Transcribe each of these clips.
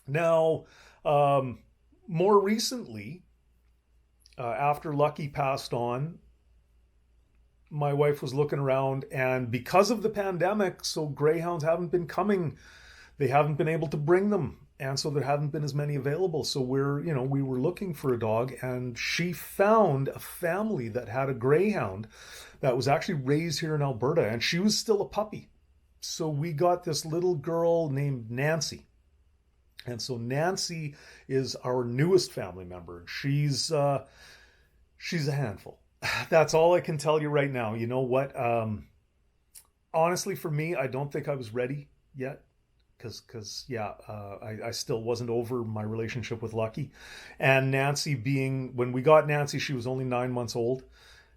Now, more recently, after Lucky passed on, my wife was looking around, and because of the pandemic, so greyhounds haven't been coming. They haven't been able to bring them, and so there haven't been as many available. So we were looking for a dog, and she found a family that had a greyhound that was actually raised here in Alberta, and she was still a puppy. So we got this little girl named Nancy. And so Nancy is our newest family member. She's a handful. That's all I can tell you right now. You know what? Honestly, for me, I don't think I was ready yet because yeah, I still wasn't over my relationship with Lucky, and Nancy being when we got Nancy, she was only 9 months old.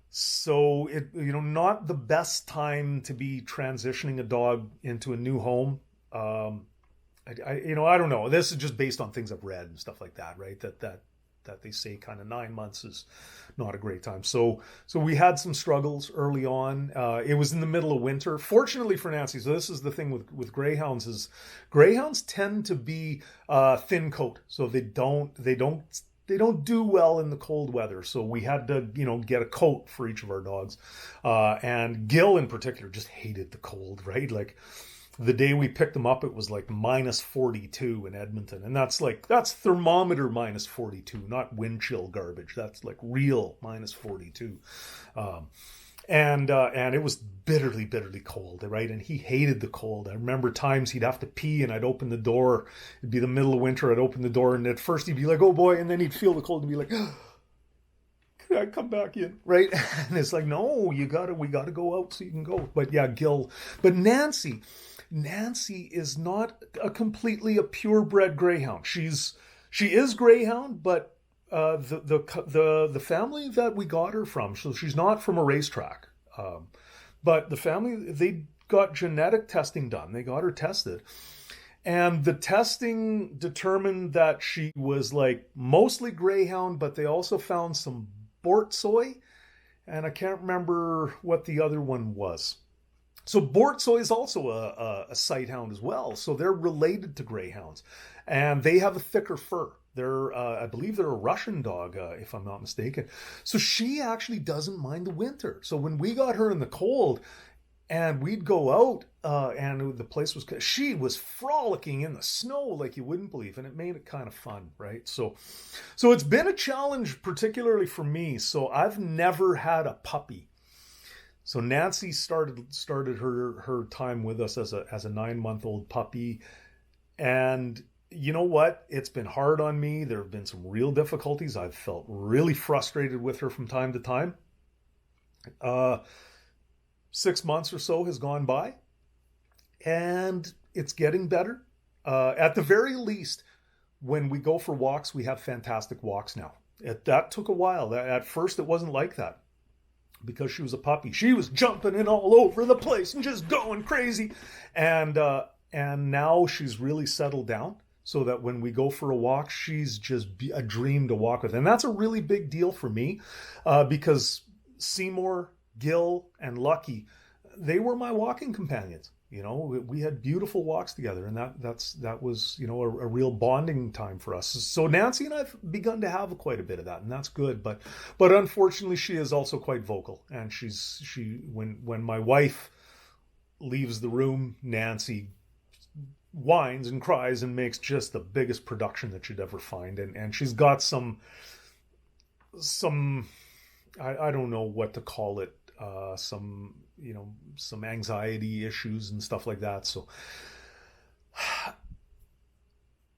So it not the best time to be transitioning a dog into a new home. I don't know. This is just based on things I've read and stuff like that, right? That they say kind of 9 months is not a great time. So we had some struggles early on. It was in the middle of winter. Fortunately for Nancy, so this is the thing with greyhounds is greyhounds tend to be thin coat, so they don't do well in the cold weather. So we had to get a coat for each of our dogs, and Gil in particular just hated the cold, right? Like the day we picked them up, it was like minus 42 in Edmonton. And that's thermometer minus 42, not wind chill garbage. That's like real minus 42. Um, and it was bitterly, bitterly cold, right? And he hated the cold. I remember times he'd have to pee and I'd open the door. It'd be the middle of winter. I'd open the door and at first he'd be like, oh boy. And then he'd feel the cold and be like, can I come back in? Right. And it's like, no, we gotta go out so you can go. But yeah, but Nancy is not a purebred greyhound. She is greyhound, but the family that we got her from, so she's not from a racetrack. But the family, they got genetic testing done. They got her tested, and the testing determined that she was like mostly greyhound, but they also found some borzoi, and I can't remember what the other one was. So borzoi is also a sight hound as well. So they're related to greyhounds, and they have a thicker fur. I believe they're a Russian dog, if I'm not mistaken. So she actually doesn't mind the winter. So when we got her in the cold, and we'd go out, and the place was, she was frolicking in the snow like you wouldn't believe, and it made it kind of fun, right? So it's been a challenge, particularly for me. So I've never had a puppy. So Nancy started her time with us as a 9 month old puppy, and you know what? It's been hard on me. There have been some real difficulties. I've felt really frustrated with her from time to time. Uh, 6 months or so has gone by, and it's getting better. At the very least, when we go for walks, we have fantastic walks now. That took a while. At first, it wasn't like that because she was a puppy. She was jumping in all over the place and just going crazy. And now she's really settled down so that when we go for a walk, she's just a dream to walk with. And that's a really big deal for me, because Seymour, Gil, and Lucky, they were my walking companions. We had beautiful walks together, and that was a real bonding time for us. So Nancy and I've begun to have quite a bit of that, and that's good. But unfortunately, she is also quite vocal, and when my wife leaves the room, Nancy whines and cries and makes just the biggest production that you'd ever find, and she's got some I don't know what to call it, some anxiety issues and stuff like that. So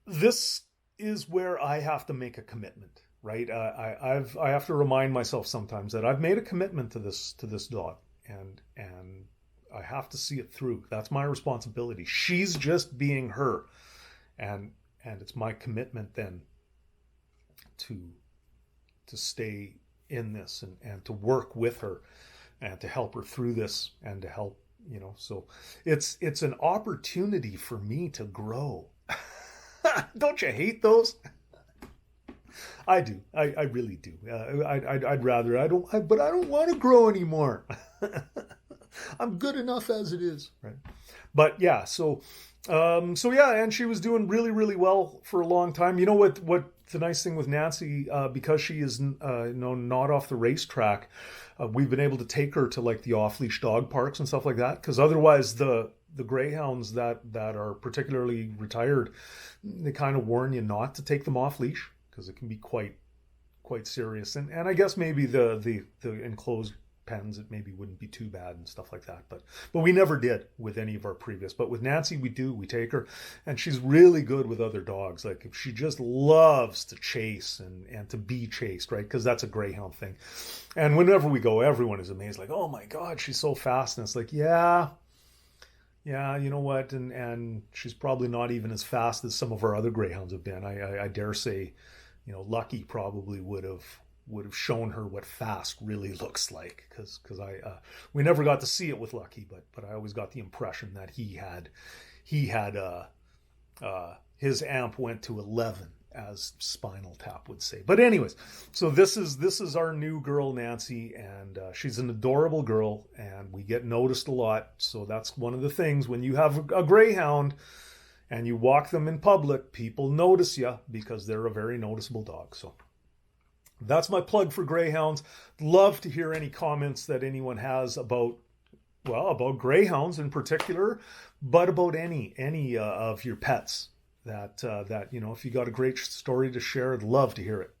this is where I have to make a commitment, right? I have to remind myself sometimes that I've made a commitment to this dog, and I have to see it through. That's my responsibility. She's just being her, and it's my commitment then to stay in this, and to work with her and to help her through this, and to help, so it's an opportunity for me to grow. Don't you hate those? I do. I really do. I'd rather, but I don't want to grow anymore. I'm good enough as it is, right? But yeah, so yeah, and she was doing really, really well for a long time. You know what the nice thing with Nancy, because she is not off the racetrack, we've been able to take her to like the off leash dog parks and stuff like that. Because otherwise, the greyhounds that are particularly retired, they kind of warn you not to take them off leash because it can be quite serious. And I guess maybe the enclosed pens, it maybe wouldn't be too bad and stuff like that. But we never did with any of our previous. But with Nancy, we take her, and she's really good with other dogs. Like she just loves to chase and to be chased, right? Because that's a greyhound thing. And whenever we go, everyone is amazed, like, oh my God, she's so fast. And it's like, yeah, you know what? And she's probably not even as fast as some of our other greyhounds have been. I dare say, Lucky probably would have shown her what fast really looks like, because we never got to see it with Lucky, but I always got the impression that he had his amp went to 11, as Spinal Tap would say. But anyways, so this is our new girl Nancy, and she's an adorable girl, and we get noticed a lot. So that's one of the things when you have a greyhound and you walk them in public, people notice you because they're a very noticeable dog. So that's my plug for greyhounds. Love to hear any comments that anyone has about greyhounds in particular, but about any of your pets that if you got a great story to share, I'd love to hear it.